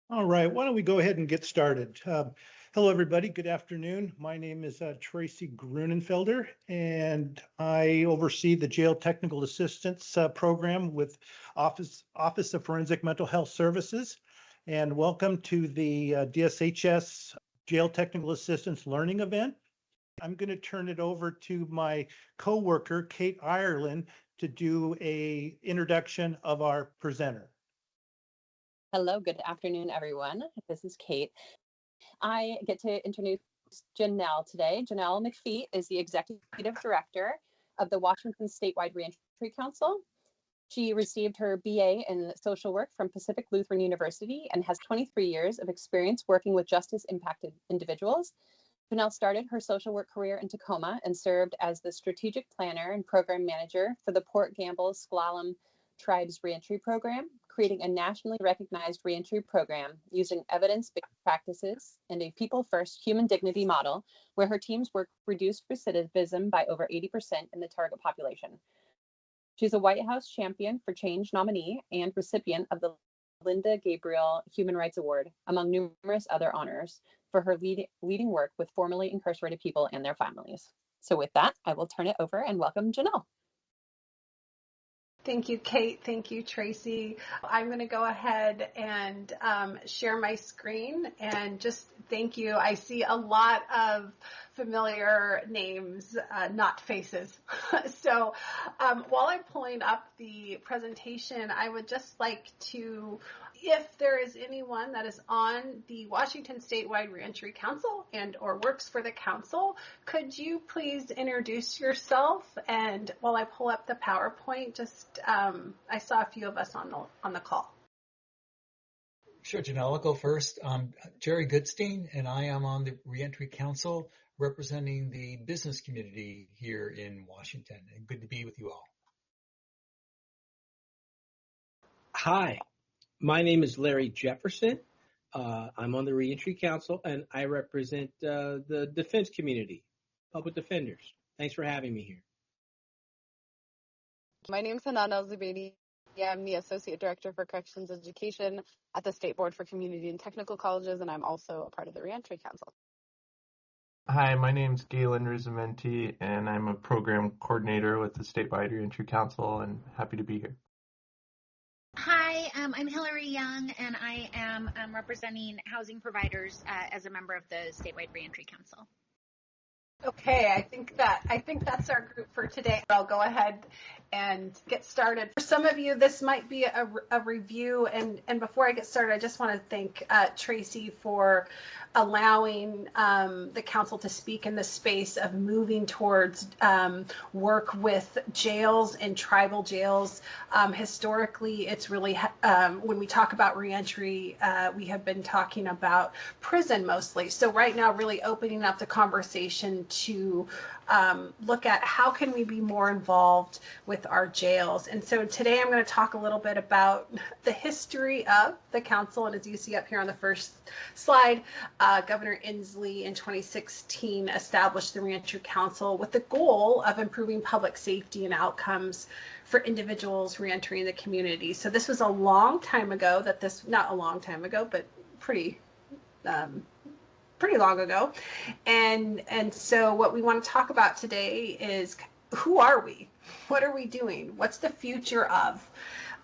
All right, why don't we go ahead and get started? Hello, everybody. Good afternoon. My name is Tracy Grunenfelder, and I oversee the Jail Technical Assistance Program with Office of Forensic Mental Health Services. And welcome to the DSHS Jail Technical Assistance Learning Event. I'm going to turn it over to my coworker, Kate Ireland, to do an introduction of our presenter. Hello, good afternoon, everyone. This is Kate. I get to introduce Janel today. Janel McFeat is the Executive Director of the Washington Statewide Reentry Council. She received her BA in Social Work from Pacific Lutheran University and has 23 years of experience working with justice-impacted individuals. Janel started her social work career in Tacoma and served as the Strategic Planner and Program Manager for the Port Gamble S'Klallam Tribes Reentry Program, creating a nationally recognized reentry program using evidence-based practices and a people-first human dignity model where her teams work reduced recidivism by over 80% in the target population. She's a White House Champion for Change nominee and recipient of the Linda Gabriel Human Rights Award, among numerous other honors, for her leading work with formerly incarcerated people and their families. So with that, I will turn it over and welcome Janel. Thank you, Kate. Thank you, Tracy. I'm going to go ahead and share my screen and just thank you. I see a lot of familiar names, not faces. So while I'm pulling up the presentation, I would just like to, if there is anyone that is on the Washington Statewide Reentry Council and or works for the council, could you please introduce yourself? And while I pull up the PowerPoint, just I saw a few of us on the call. Sure, Janelle, I'll go first. I'm Jerry Goodstein, and I am on the Reentry Council representing the business community here in Washington. And good to be with you all. Hi, my name is Larry Jefferson. I'm on the Reentry Council, and I represent the defense community, public defenders. Thanks for having me here. My name is Hanan El-Zubaidi. I'm the Associate Director for Corrections Education at the State Board for Community and Technical Colleges, and I'm also a part of the Reentry Council. Hi, my name's Galen Ruzamenti, and I'm a program coordinator with the Statewide Reentry Council, and happy to be here. Hi, I'm Hillary Young, and I am representing housing providers as a member of the Statewide Reentry Council. Okay, I think that's our group for today. I'll go ahead and get started. For some of you, this might be a review, and before I get started, I just want to thank Tracy for allowing the council to speak in the space of moving towards work with jails and tribal jails. Historically, it's really, when we talk about reentry, we have been talking about prison mostly. So right now, really opening up the conversation to look at how can we be more involved with our jails. And so today I'm going to talk a little bit about the history of the council. And as you see up here on the first slide, Governor Inslee in 2016 established the Reentry Council with the goal of improving public safety and outcomes for individuals reentering the community. So this was a long time ago that this, not a long time ago, but pretty long ago. And so what we want to talk about today is who are we? What are we doing? What's the future of?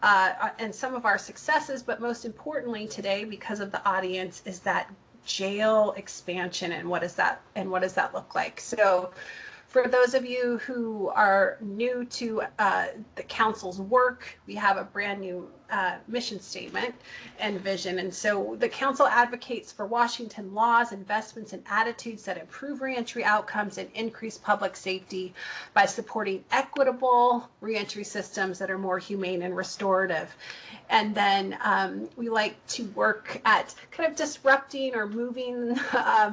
And some of our successes, but most importantly today, because of the audience, is that jail expansion and what does that look like? So for those of you who are new to the council's work, we have a brand new mission statement and vision. And so the council advocates for Washington laws, investments, and attitudes that improve reentry outcomes and increase public safety by supporting equitable reentry systems that are more humane and restorative. And then we like to work at kind of disrupting or moving,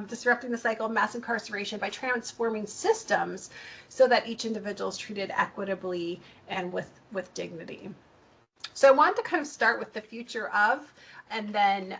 disrupting the cycle of mass incarceration by transforming systems so that each individual is treated equitably and with dignity. So I wanted to kind of start with the future of, and then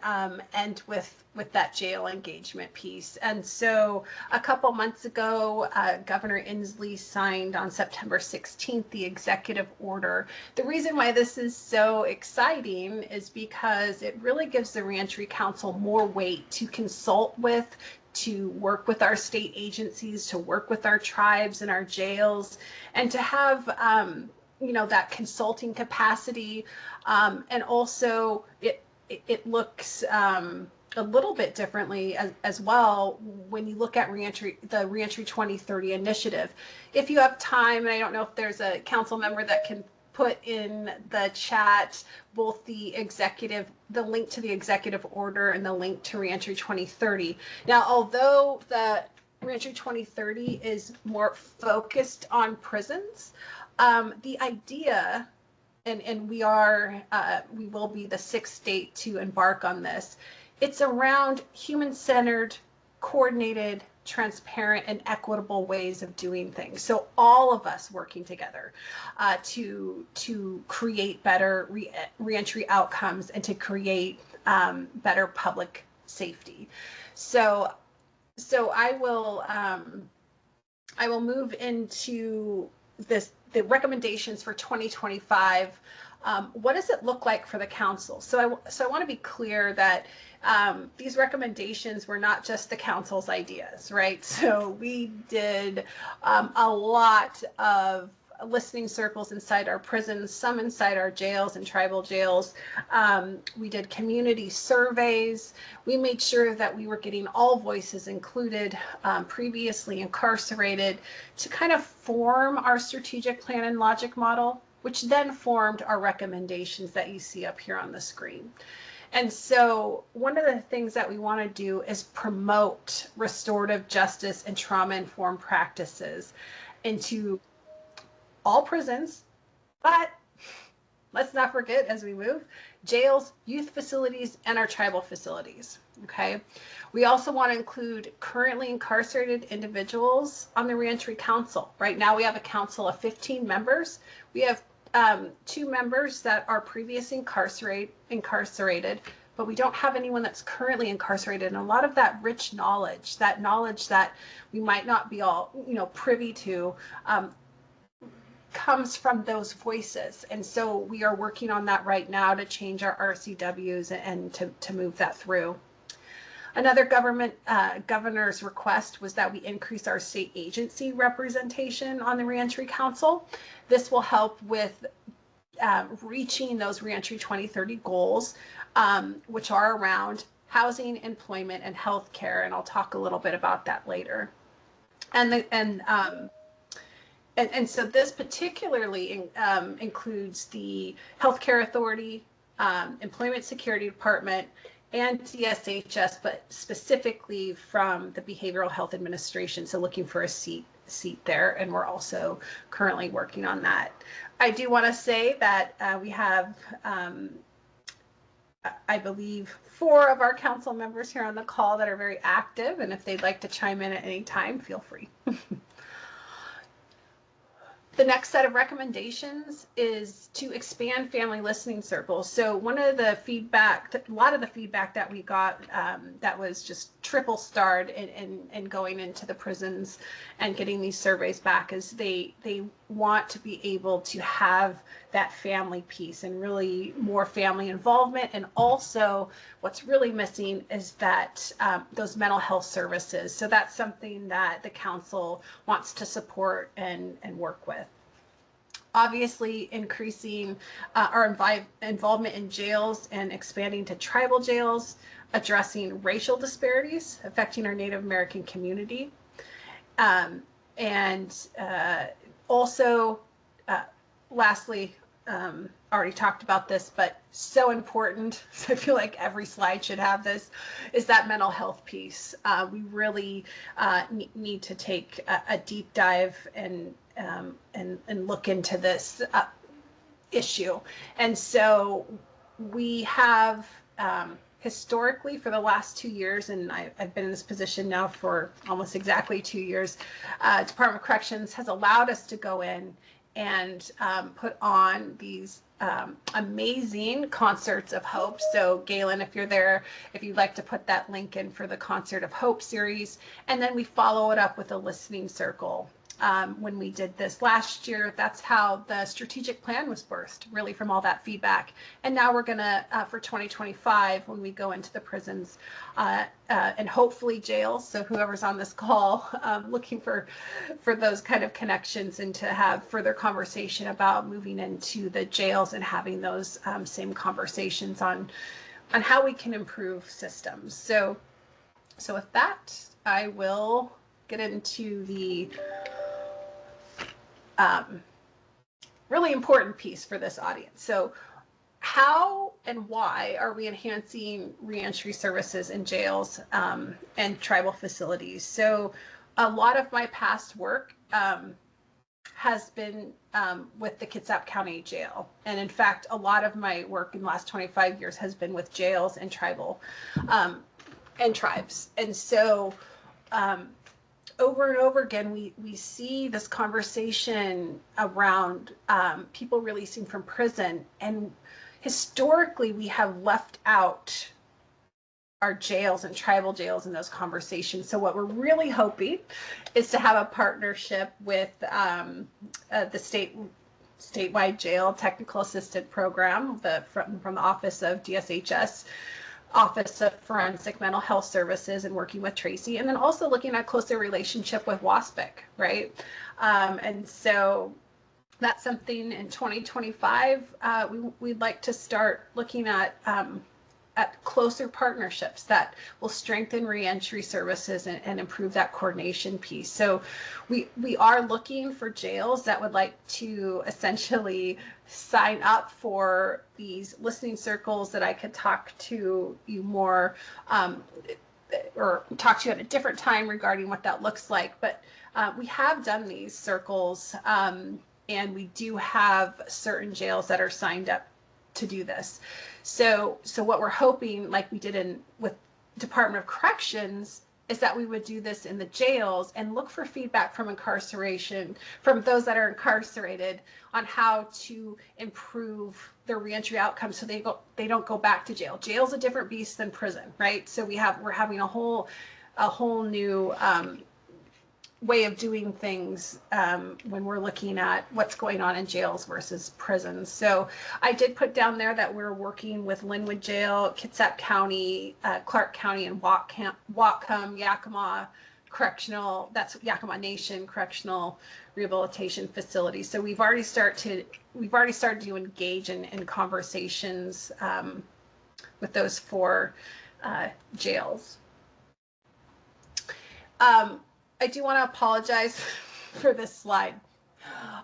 end with that jail engagement piece. And so a couple months ago, Governor Inslee signed on September 16th the executive order. The reason why this is so exciting is because it really gives the Reentry Council more weight to consult with, to work with our state agencies, to work with our tribes and our jails, and to have that consulting capacity. And also it looks a little bit differently as well when you look at the Reentry 2030 initiative. If you have time, and I don't know if there's a council member that can put in the chat both the link to the executive order and the link to Reentry 2030. Now, although the Reentry 2030 is more focused on prisons, the idea, and we will be the 6th state to embark on this. It's around human-centered, coordinated, transparent, and equitable ways of doing things. So all of us working together to create better reentry outcomes and to create better public safety. So I will move into the recommendations for 2025. What does it look like for the council? So I want to be clear that these recommendations were not just the council's ideas, right? So we did a lot of listening circles inside our prisons, some inside our jails and tribal jails. We did community surveys. We made sure that we were getting all voices included, previously incarcerated, to kind of form our strategic plan and logic model, which then formed our recommendations that you see up here on the screen. And so one of the things that we want to do is promote restorative justice and trauma-informed practices into all prisons, but let's not forget, as we move, jails, youth facilities, and our tribal facilities, okay? We also want to include currently incarcerated individuals on the Reentry Council. Right now we have a council of 15 members. We have 2 members that are previously incarcerated, but we don't have anyone that's currently incarcerated. And a lot of that rich knowledge, that we might not be all, privy to, comes from those voices. And so we are working on that right now to change our RCWs and to move that through. Another governor's request was that we increase our state agency representation on the Reentry Council. This will help with reaching those Reentry 2030 goals, which are around housing, employment, and healthcare. And I'll talk a little bit about that later. And so this particularly includes the Healthcare Authority, Employment Security Department, and DSHS, but specifically from the Behavioral Health Administration. So looking for a seat there, and we're also currently working on that. I do want to say that we have, I believe, 4 of our council members here on the call that are very active, and if they'd like to chime in at any time, feel free. The next set of recommendations is to expand family listening circles. So a lot of the feedback that we got that was just triple starred in going into the prisons and getting these surveys back is they want to be able to have that family piece and really more family involvement. And also what's really missing is that those mental health services. So that's something that the council wants to support and work with. Obviously, increasing our involvement in jails and expanding to tribal jails, addressing racial disparities affecting our Native American community, and also, lastly, already talked about this, but so important, so I feel like every slide should have this, is that mental health piece. We really need to take a deep dive and look into this issue. And so we have historically for the last 2 years, and I've been in this position now for almost exactly 2 years, Department of Corrections has allowed us to go in and put on these amazing concerts of hope. So Galen, if you're there, if you'd like to put that link in for the Concert of Hope series, and then we follow it up with a listening circle. When we did this last year, that's how the strategic plan was birthed, really from all that feedback. And now we're gonna, for 2025, when we go into the prisons and hopefully jails, so whoever's on this call, looking for those kind of connections and to have further conversation about moving into the jails and having those same conversations on how we can improve systems. So with that, I will get into the really important piece for this audience. So how and why are we enhancing reentry services in jails and tribal facilities? So a lot of my past work has been with the Kitsap County Jail. And in fact, a lot of my work in the last 25 years has been with jails and tribal and tribes. And so over and over again, we see this conversation around people releasing from prison. And historically, we have left out our jails and tribal jails in those conversations. So what we're really hoping is to have a partnership with the statewide jail technical assistant program from the Office of DSHS, Office of Forensic Mental Health Services, and working with Tracy, and then also looking at closer relationship with WASPIC, right? And so that's something in 2025 we'd like to start looking at closer partnerships that will strengthen reentry services and improve that coordination piece. So we are looking for jails that would like to essentially sign up for these listening circles that I could talk to you more or talk to you at a different time regarding what that looks like. But we have done these circles and we do have certain jails that are signed up to do this. So what we're hoping, like we did with Department of Corrections, is that we would do this in the jails and look for feedback from those that are incarcerated on how to improve their reentry outcomes so they don't go back to jail. Jail's a different beast than prison, right? So we're having a whole new way of doing things when we're looking at what's going on in jails versus prisons. So I did put down there that we're working with Linwood Jail, Kitsap County, Clark County, and Whatcom, Yakima Correctional, that's Yakima Nation Correctional Rehabilitation Facility. So we've already started to engage in conversations with those 4 jails. I do want to apologize for this slide.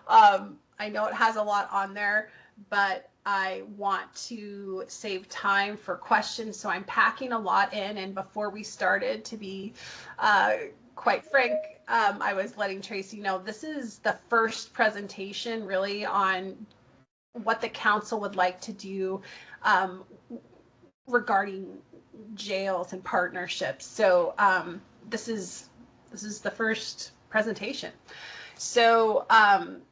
I know it has a lot on there, but I want to save time for questions, so I'm packing a lot in. And before we started, to be quite frank, I was letting Tracy know this is the first presentation really on what the council would like to do regarding jails and partnerships. So this is the first presentation. So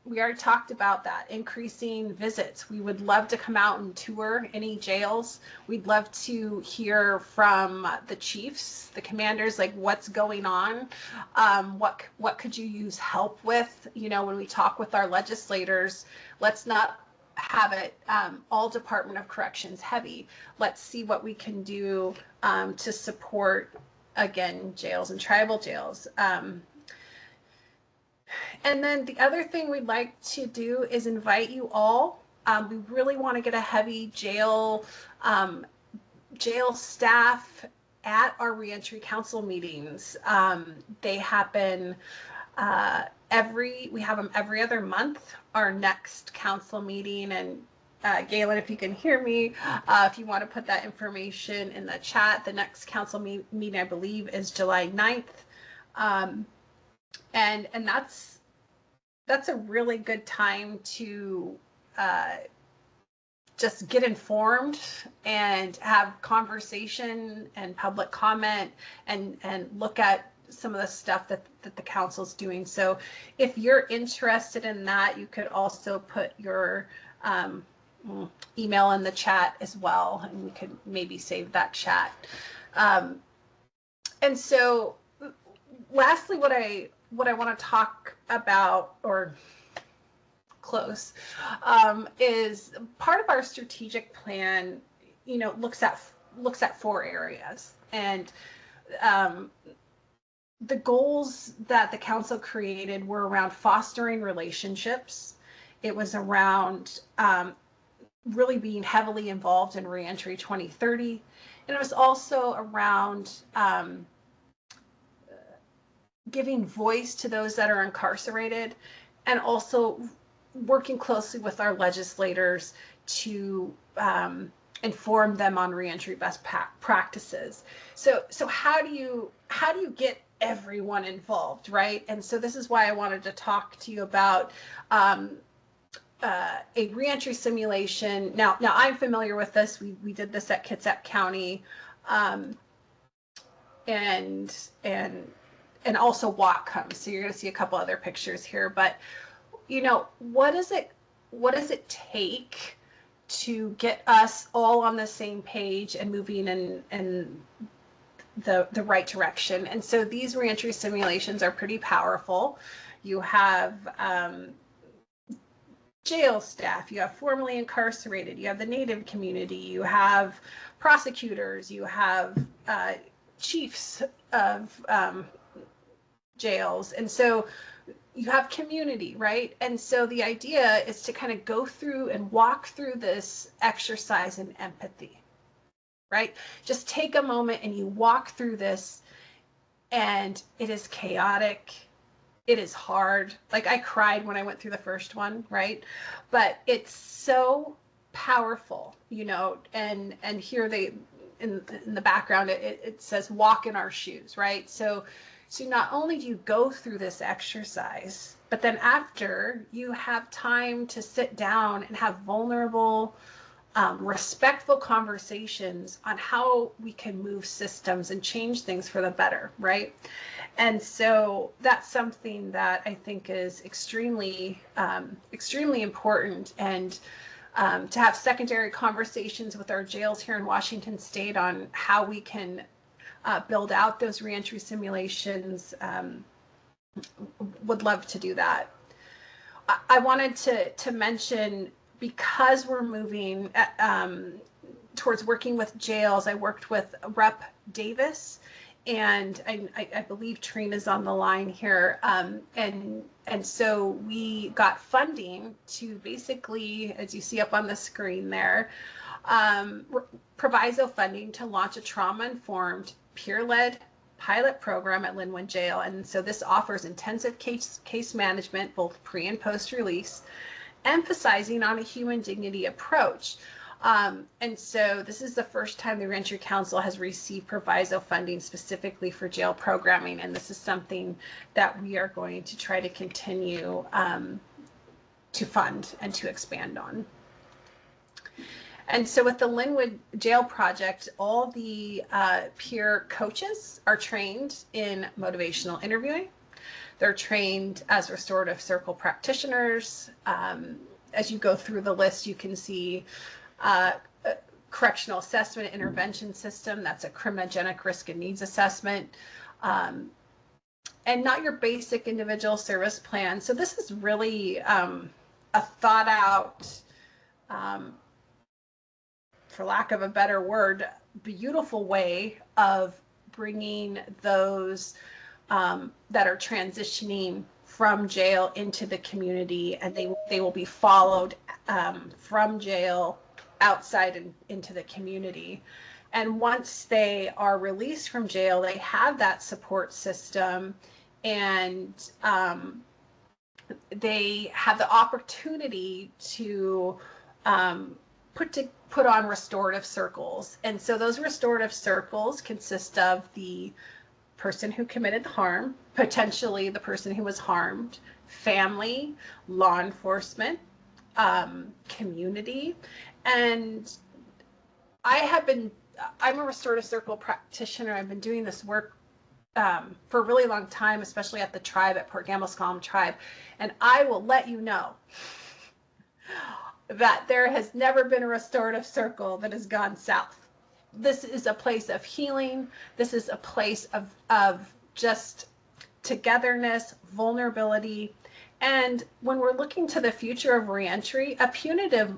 we already talked about that, increasing visits. We would love to come out and tour any jails. We'd love to hear from the chiefs, the commanders, like what's going on. What could you use help with? You know, when we talk with our legislators, let's not have it all Department of Corrections heavy. Let's see what we can do to support, again, jails and tribal jails. And then the other thing we'd like to do is invite you all. We really want to get a heavy jail staff at our reentry council meetings. They happen we have them every other month. Our next council meeting, and Galen, if you can hear me, if you want to put that information in the chat, the next council meeting, I believe, is July 9th. And that's a really good time to just get informed and have conversation and public comment and look at some of the stuff that the council's doing. So if you're interested in that, you could also put your email in the chat as well, and we could maybe save that chat. And so lastly, what I want to talk about, or close, is part of our strategic plan, looks at 4 areas. And the goals that the council created were around fostering relationships. It was around really being heavily involved in Reentry 2030. And it was also around giving voice to those that are incarcerated, and also working closely with our legislators to inform them on reentry best practices. So how do you get everyone involved, right? And so this is why I wanted to talk to you about a reentry simulation. Now I'm familiar with this. We did this at Kitsap County, and also Whatcom. So you're going to see a couple other pictures here. But what does it take to get us all on the same page and moving in the right direction? And so these reentry simulations are pretty powerful. You have jail staff, you have formerly incarcerated, you have the Native community, you have prosecutors, you have chiefs of jails, and so you have community, right? And so the idea is to kind of go through and walk through this exercise in empathy, right? Just take a moment and you walk through this, and it is chaotic. It is hard. Like, I cried when I went through the first one, right? But it's so powerful, and here in the background, it says walk in our shoes, right? So not only do you go through this exercise, but then after, you have time to sit down and have vulnerable, respectful conversations on how we can move systems and change things for the better, right? And so that's something that I think is extremely important. And to have secondary conversations with our jails here in Washington State on how we can build out those reentry simulations, would love to do that. I wanted to mention, because we're moving towards working with jails, I worked with Rep. Davis, and I believe Trina's on the line here, and so we got funding to basically, as you see up on the screen there, proviso funding to launch a trauma-informed, peer-led pilot program at Linwood Jail. And so this offers intensive case management, both pre and post-release, emphasizing on a human dignity approach. And so this is the first time the Reentry Council has received proviso funding specifically for jail programming, and this is something that we are going to try to continue to fund and to expand on. And so with the Linwood Jail Project, all the peer coaches are trained in motivational interviewing. They're trained as restorative circle practitioners. As you go through the list, you can see correctional assessment intervention system. That's a criminogenic risk and needs assessment. And not your basic individual service plan. So this is really a thought out, for lack of a better word, beautiful way of bringing those that are transitioning from jail into the community, and they will be followed from jail outside and into the community. And once they are released from jail, they have that support system, and they have the opportunity to put on restorative circles. And so those restorative circles consist of the person who committed the harm, potentially the person who was harmed, family, law enforcement, community. And I'm a restorative circle practitioner. I've been doing this work for a really long time, especially at the tribe, at Port Gamble-Scolum tribe. And I will let you know that there has never been a restorative circle that has gone south. This is a place of healing. This is a place of just togetherness, vulnerability. And when we're looking to the future of reentry, a punitive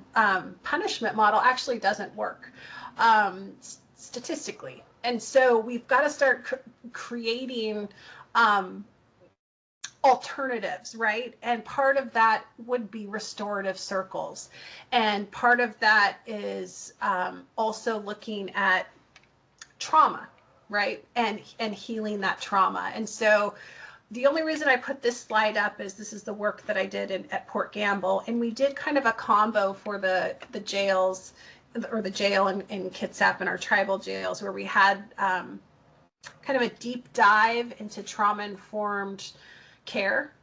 punishment model actually doesn't work statistically. And so we've got to start creating alternatives, right? And part of that would be restorative circles. And part of that is also looking at trauma, right? And healing that trauma. And so the only reason I put this slide up is this is the work that I did at Port Gamble. And we did kind of a combo for the jails, or the jail in Kitsap and our tribal jails, where we had kind of a deep dive into trauma-informed care,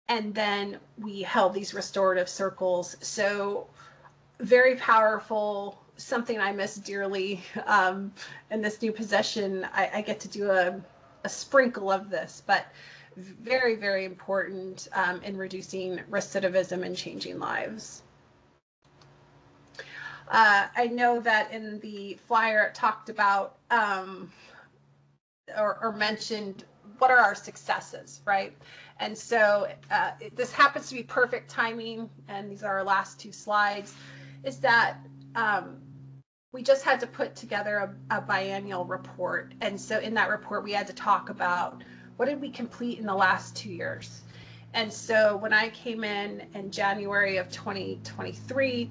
and then we held these restorative circles. So very powerful, something I miss dearly. In this new possession, I get to do a sprinkle of this, but very, very important in reducing recidivism and changing lives. I know that in the flyer it talked about or mentioned what are our successes, right? And so this happens to be perfect timing, and these are our last two slides, is that we just had to put together a biennial report. And so in that report, we had to talk about what did we complete in the last 2 years. And so when I came in January of 2023,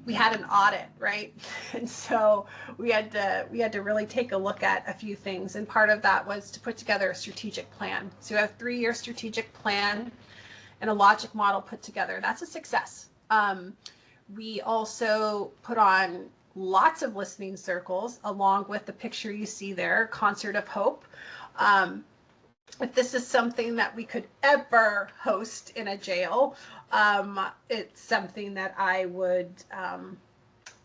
we had an audit, right? And so we had to really take a look at a few things. And part of that was to put together a strategic plan. So we have a 3-year strategic plan and a logic model put together. That's a success. We also put on lots of listening circles along with the picture you see there, Concert of Hope. If this is something that we could ever host in a jail, it's something that I would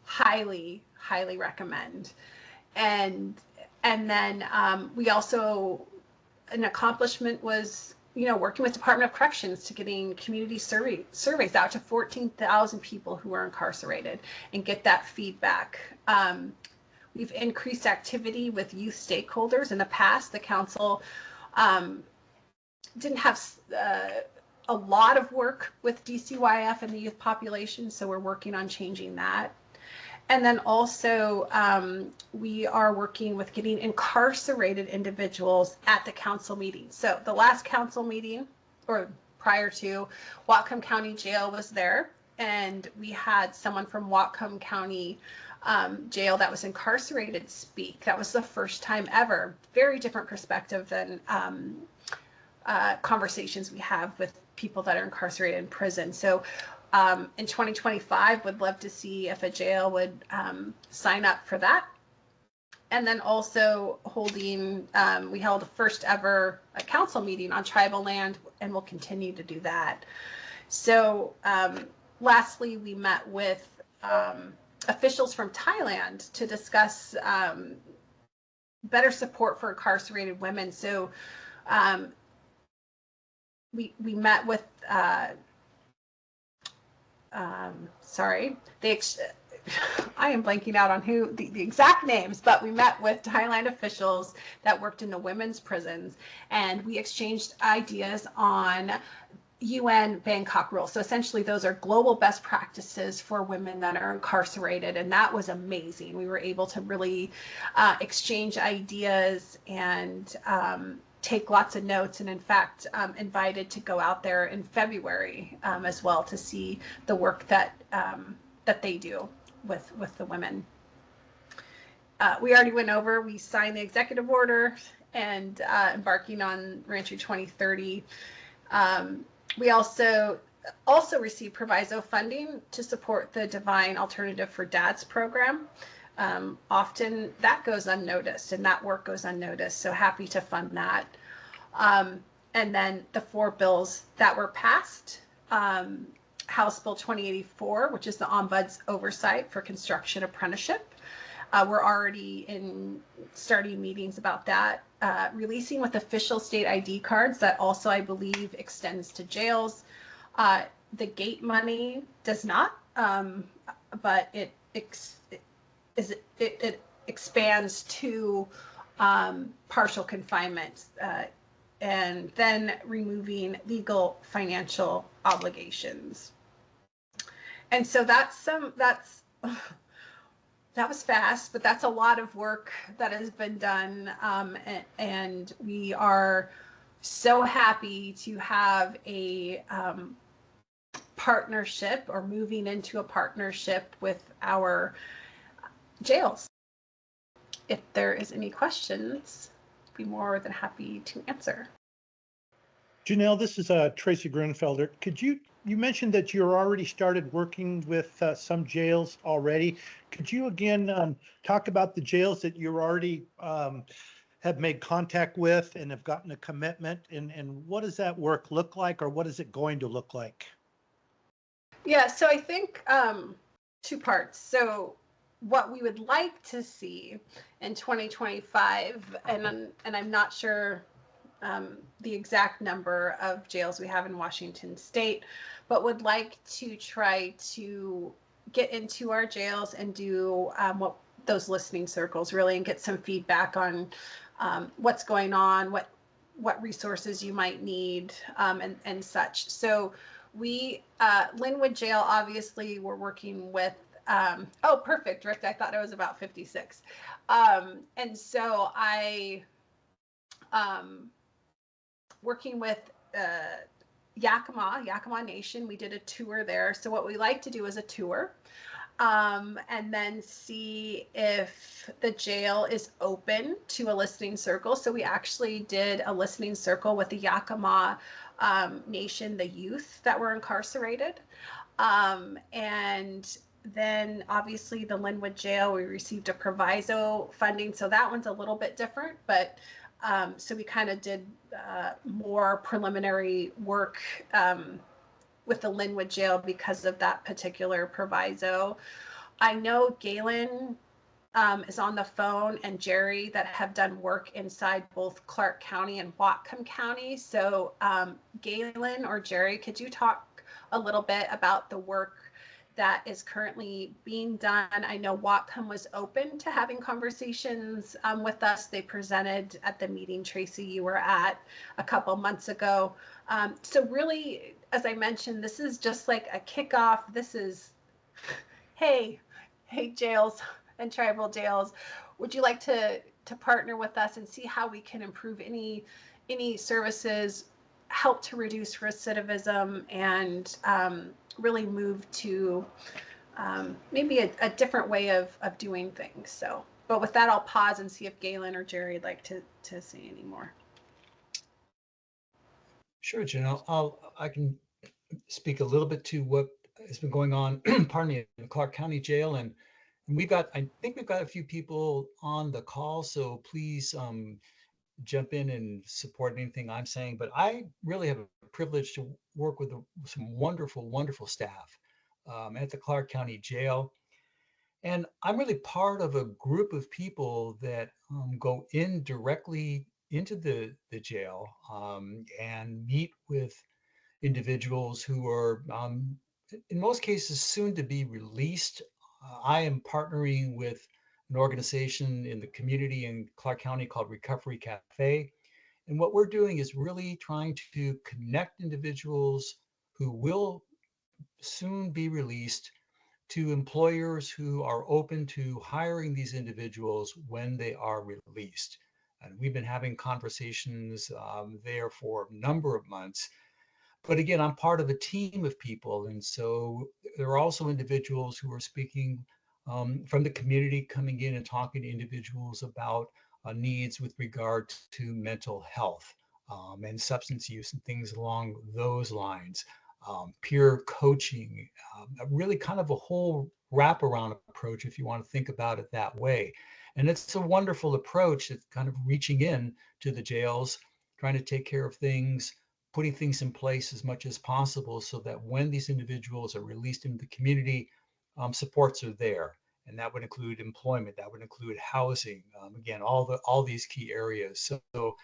highly, highly recommend. And then we also, an accomplishment was, working with Department of Corrections to getting community surveys out to 14,000 people who are incarcerated and get that feedback. We've increased activity with youth stakeholders. In the past, the council didn't have a lot of work with DCYF and the youth population, so we're working on changing that. And then also we are working with getting incarcerated individuals at the council meeting. So the last council meeting, or prior to, Whatcom County Jail was there, and we had someone from Whatcom County jail that was incarcerated speak. That was the first time ever. Very different perspective than conversations we have with people that are incarcerated in prison. So in 2025, would love to see if a jail would sign up for that. And then also holding, we held the first ever council meeting on tribal land, and we'll continue to do that. So lastly, we met with officials from Thailand to discuss better support for incarcerated women. So we met with, I am blanking out on who the exact names, but we met with Thailand officials that worked in the women's prisons, and we exchanged ideas on UN Bangkok rules. So essentially those are global best practices for women that are incarcerated, and that was amazing. We were able to really exchange ideas and take lots of notes, and in fact invited to go out there in February as well to see the work that they do with the women. We already went over, we signed the executive order and embarking on Reentry 2030. We also received proviso funding to support the Divine Alternative for Dads program. Often that goes unnoticed, and that work goes unnoticed, so happy to fund that. And then the 4 bills that were passed, House Bill 2084, which is the Ombud's oversight for construction apprenticeship. We're already starting meetings about that. releasing with official state ID cards. That also, I believe, extends to jails. The gate money does not, but it expands to partial confinement, and then removing legal financial obligations. And so that was fast, but that's a lot of work that has been done, and we are so happy to have a partnership, or moving into a partnership with our jails. If there is any questions, I'd be more than happy to answer. Janel, this is Tracy Grunfelder. You mentioned that you're already started working with some jails already. Could you again talk about the jails that you already have made contact with and have gotten a commitment, and what does that work look like, or what is it going to look like? Yeah, so I think two parts. So what we would like to see in 2025, and I'm not sure the exact number of jails we have in Washington State, but would like to try to get into our jails and do what those listening circles really, and get some feedback on what's going on, what resources you might need, and such. So we, Linwood Jail, obviously, we're working with, oh, perfect, Rick, I thought it was about 56. And so working with Yakima Nation, we did a tour there. So what we like to do is a tour, and then see if the jail is open to a listening circle. So we actually did a listening circle with the Yakima Nation, the youth that were incarcerated. And then obviously the Linwood Jail, we received a proviso funding. So that one's a little bit different, but so we kind of did more preliminary work with the Linwood Jail because of that particular proviso. I know Galen is on the phone, and Jerry, that have done work inside both Clark County and Whatcom County. So Galen or Jerry, could you talk a little bit about the work that is currently being done? I know Whatcom was open to having conversations with us. They presented at the meeting, Tracy, you were at a couple months ago. So really, as I mentioned, this is just like a kickoff. This is, hey jails and tribal jails, would you like to partner with us and see how we can improve any services, help to reduce recidivism, and really move to maybe a different way of doing things. So, but with that, I'll pause and see if Galen or Jerry would like to say any more. Sure, Janelle. I can speak a little bit to what has been going on, pardon me, in Clark County Jail. And I think we've got a few people on the call, so please jump in and support anything I'm saying. But I really have a privilege to work with some wonderful, wonderful staff at the Clark County Jail. And I'm really part of a group of people that go in directly into the jail and meet with individuals who are, in most cases, soon to be released. I am partnering with an organization in the community in Clark County called Recovery Cafe. And what we're doing is really trying to connect individuals who will soon be released to employers who are open to hiring these individuals when they are released. And we've been having conversations there for a number of months. But again, I'm part of a team of people. And so there are also individuals who are speaking from the community, coming in and talking to individuals about needs with regard to mental health and substance use and things along those lines, peer coaching, really kind of a whole wraparound approach, if you want to think about it that way. And it's a wonderful approach. It's kind of reaching in to the jails, trying to take care of things, putting things in place as much as possible so that when these individuals are released into the community, supports are there. and that would include employment, that would include housing, again, all these key areas. So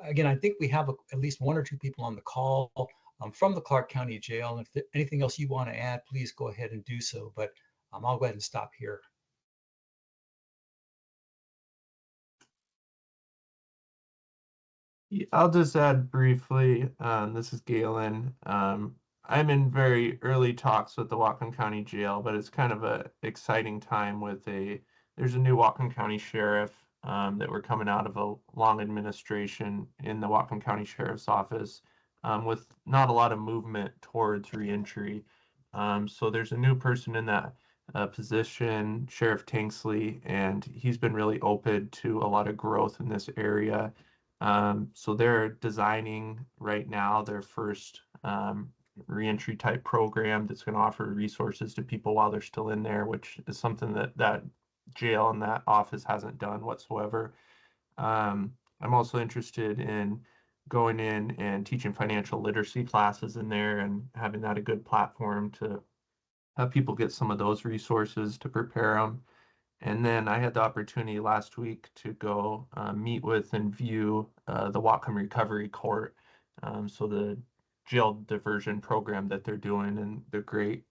again, I think we have at least one or two people on the call from the Clark County Jail. And if there's anything else you want to add, please go ahead and do so. But I'll go ahead and stop here. I'll just add briefly, this is Galen. I'm in very early talks with the Whatcom County Jail, but it's kind of a exciting time there's a new Whatcom County Sheriff that we're coming out of a long administration in the Whatcom County Sheriff's Office with not a lot of movement towards reentry. So there's a new person in that position, Sheriff Tanksley, and he's been really open to a lot of growth in this area. So they're designing right now their first reentry type program that's going to offer resources to people while they're still in there, which is something that jail and that office hasn't done whatsoever. I'm also interested in going in and teaching financial literacy classes in there and having that a good platform to have people get some of those resources to prepare them. And then I had the opportunity last week to go meet with and view the Whatcom Recovery Court. So the jail diversion program that they're doing and the great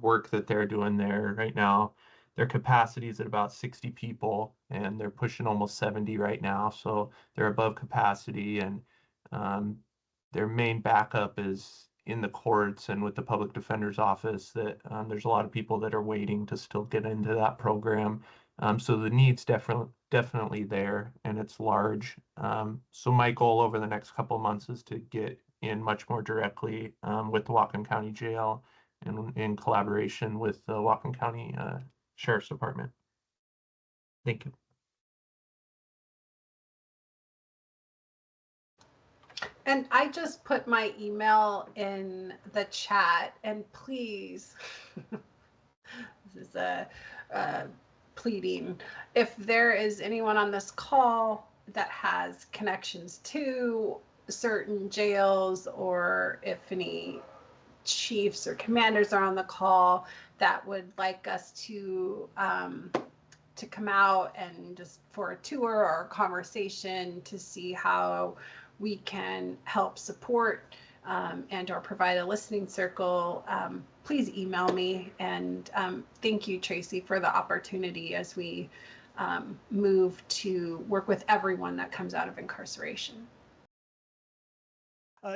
work that they're doing there right now. Their capacity is at about 60 people and they're pushing almost 70 right now. So they're above capacity, and their main backup is in the courts and with the public defender's office, that there's a lot of people that are waiting to still get into that program. So the need's definitely there, and it's large. So my goal over the next couple of months is to get in much more directly with the Whatcom County Jail and in collaboration with the Whatcom County Sheriff's Department. Thank you. And I just put my email in the chat, and please, this is a pleading, if there is anyone on this call that has connections to certain jails, or if any chiefs or commanders are on the call that would like us to come out and just for a tour or a conversation to see how we can help support and or provide a listening circle, please email me. And thank you, Tracy, for the opportunity as we move to work with everyone that comes out of incarceration.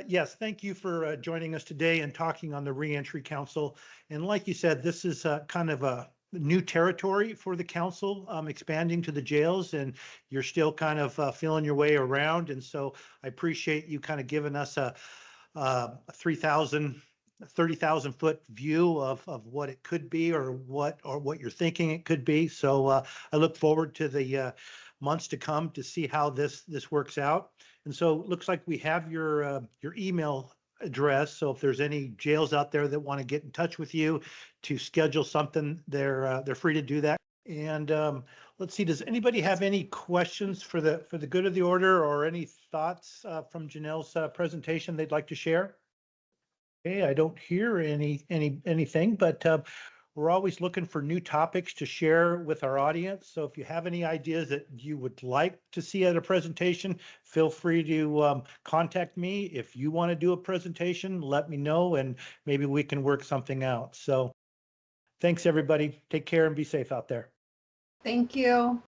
Yes, thank you for joining us today and talking on the Reentry Council. And like you said, this is kind of a new territory for the council, expanding to the jails, and you're still kind of feeling your way around. And so I appreciate you kind of giving us a 30,000 foot view of what it could be, or what you're thinking it could be. So I look forward to the months to come to see how this works out. And so it looks like we have your email address. So if there's any jails out there that want to get in touch with you to schedule something, they're free to do that. And let's see, does anybody have any questions for the good of the order, or any thoughts from Janel's presentation they'd like to share? Okay, I don't hear anything, but we're always looking for new topics to share with our audience. So if you have any ideas that you would like to see at a presentation, feel free to contact me. If you want to do a presentation, let me know, and maybe we can work something out. So thanks, everybody. Take care and be safe out there. Thank you.